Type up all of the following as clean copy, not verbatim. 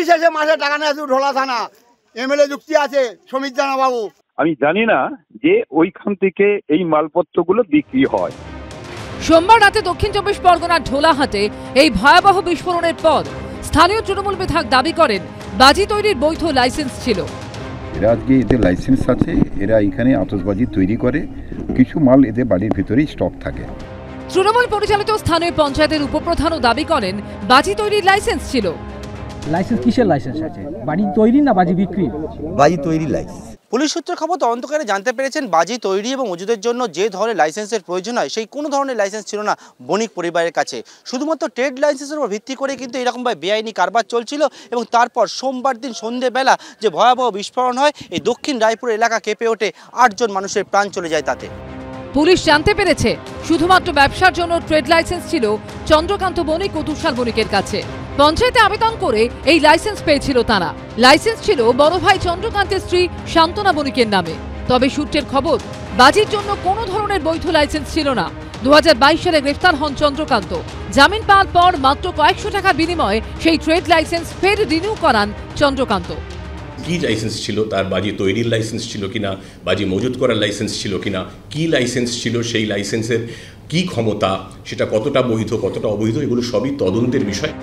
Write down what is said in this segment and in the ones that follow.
Police এসে মাসে টাকা নিয়ে আসে ঢোলা থানা, এমএলএ যুক্তি আছে সমীর জানা বাবু। আমি জানি না যে ওইখান থেকে এই মালপত্রগুলো বিক্রি হয়। সোমবার রাতে দক্ষিণ চব্বিশ পরগনার ঢোলাহাটে এই ভয়াবহ বিস্ফোরণের পর স্থানীয় তৃণমূল বিধায়ক দাবি করেন বাজি তৈরির বৈধ লাইসেন্স ছিল। এরা আজকে এদের লাইসেন্স আছে, এরা এখানে আতশবাজি তৈরি করে, কিছু মাল এদের বাড়ির ভিতরেই স্টক থাকে। তৃণমূল পরিচালিত স্থানীয় পঞ্চায়েতের উপপ্রধানও দাবি করেন বাজি তৈরির লাইসেন্স ছিল। লাইসেন্স কিসের লাইসেন্স আছে? বাজি তৈরি না বাজি বিক্রি? বাজি তৈরি লাইসেন্স। পুলিশ সূত্রে খবর তদন্তকারী জানতে পেরেছেন বাজি তৈরি এবং মজুদের জন্য যে ধরনের লাইসেন্সের প্রয়োজন হয় সেই কোনো ধরনের লাইসেন্স ছিল না বণিক পরিবারের কাছে। শুধুমাত্র ট্রেড লাইসেন্সের উপর ভিত্তি করে কিন্তু এরকমভাবে বেআইনি কারবার চলছিল এবং তারপর সোমবার দিন সন্ধ্যেবেলা যে ভয়াবহ বিস্ফোরণ হয়, এই দক্ষিণ রায়পুর এলাকা কেঁপে ওঠে, 8 জন মানুষের প্রাণ চলে যায় তাতে। পুলিশ জানতে পেরেছে শুধুমাত্র ব্যবসার জন্য ট্রেড লাইসেন্স ছিল চন্দ্রকান্ত বণিক ও তুষার বণিকের কাছে। পঞ্চায়েতে আবেদন করে এই লাইসেন্স পেয়েছিল তারা। লাইসেন্স ছিল বড় ভাই চন্দ্রকান্তের স্ত্রী শান্তনা বণিকের নামে। তবে সূত্রের খবর বাজির জন্য কোনো ধরনের বৈধ লাইসেন্স ছিল না। 2022 সালে গ্রেফতার হন চন্দ্রকান্ত। জামিন পাওয়ার পর মাত্র কয়েকশো টাকার বিনিময়ে সেই ট্রেড লাইসেন্স ফের রিনিউ করান চন্দ্রকান্ত। কি লাইসেন্স ছিল তার? বাজি তৈরির লাইসেন্স ছিল কিনা, বাজি মজুত করার লাইসেন্স ছিল কিনা, কি লাইসেন্স ছিল, সেই লাইসেন্সের কি ক্ষমতা, সেটা কতটা বৈধ কতটা অবৈধ, এগুলো সবই তদন্তের বিষয়।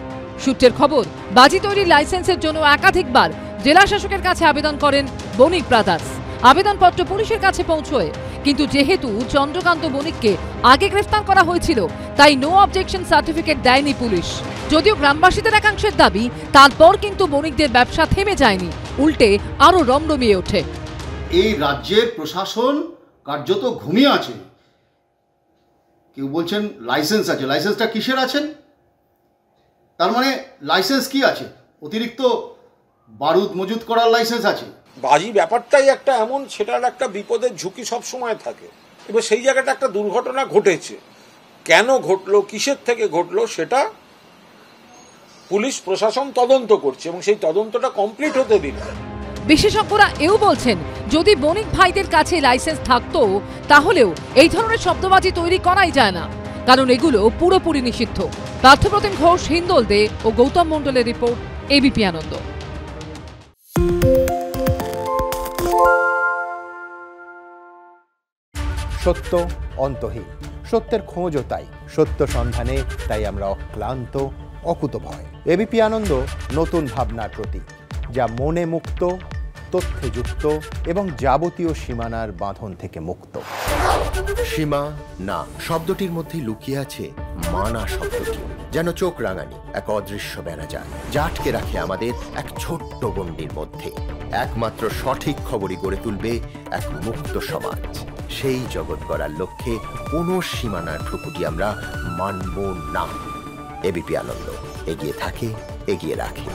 সূত্রের খবর বাজি তৈরির লাইসেন্সের জন্য একাধিকবার জেলা শাসকের কাছে আবেদন করেন বণিক ব্রাদার্স। আবেদনপত্র পুলিশের কাছে পৌঁছয়, কিন্তু যেহেতু চন্দ্রকান্ত বণিককে আগে গ্রেফতার করা হয়েছিল তাই নো অবজেকশন সার্টিফিকেট দেয়নি পুলিশ। যদিও গ্রামবাসীদের একাংশের দাবি তারপর কিন্তু বণিকদের ব্যবসা থেমে যায়নি, উল্টে আরো রমরমিয়ে ওঠে। এই রাজ্যের প্রশাসন কার্যত ঘুমিয়ে আছে। কেউ বলছেন লাইসেন্স আছে, লাইসেন্সটা কিসের আছেন? তার মানে লাইসেন্স কি আছে? অতিরিক্ত বারুদ মজুত করার লাইসেন্স আছে। বাজি ব্যাপারটাই একটা এমন, সেটার একটা বিপদের ঝুঁকি সব সময় থাকে। এবার সেই জায়গাটা একটা দুর্ঘটনা ঘটেছে, কেন ঘটলো, কিসের থেকে ঘটলো, সেটা পুলিশ প্রশাসন তদন্ত করছে এবং সেই তদন্তটা কমপ্লিট হতে দিন। বিশেষজ্ঞরা এও বলছেন যদি বণিক ভাইদের কাছে লাইসেন্স থাকতো তাহলেও এই ধরনের শব্দবাজি তৈরি করাই যায় না, কারণ এগুলো পুরোপুরি নিষিদ্ধ। পার্থপ্রতিম ঘোষ, হিন্দোল দে ও গৌতম মণ্ডলের রিপোর্ট, এবিপি আনন্দ। সত্য অন্তহীন, সত্যের খোঁজও তাই, সত্য সন্ধানে তাই আমরা অক্লান্ত, অকুতভয়। এবিপি আনন্দ নতুন ভাবনার প্রতীক, যা মনে মুক্ত, তথ্যে যুক্ত এবং যাবতীয় সীমানার বাঁধন থেকে মুক্ত। সীমা না শব্দটির মধ্যে লুকিয়ে আছে মানা শব্দটি, যেন চোখ রাঙানি এক অদৃশ্য বেড়াজাল, যা আটকে রাখে আমাদের এক ছোট্ট গণ্ডির মধ্যে। একমাত্র সঠিক খবরই গড়ে তুলবে এক মুক্ত সমাজ। সেই জগৎ গড়ার লক্ষ্যে কোনো সীমানার ঠুকুটি আমরা মানব না। এবিপি আনন্দ এগিয়ে থাকে, এগিয়ে রাখে।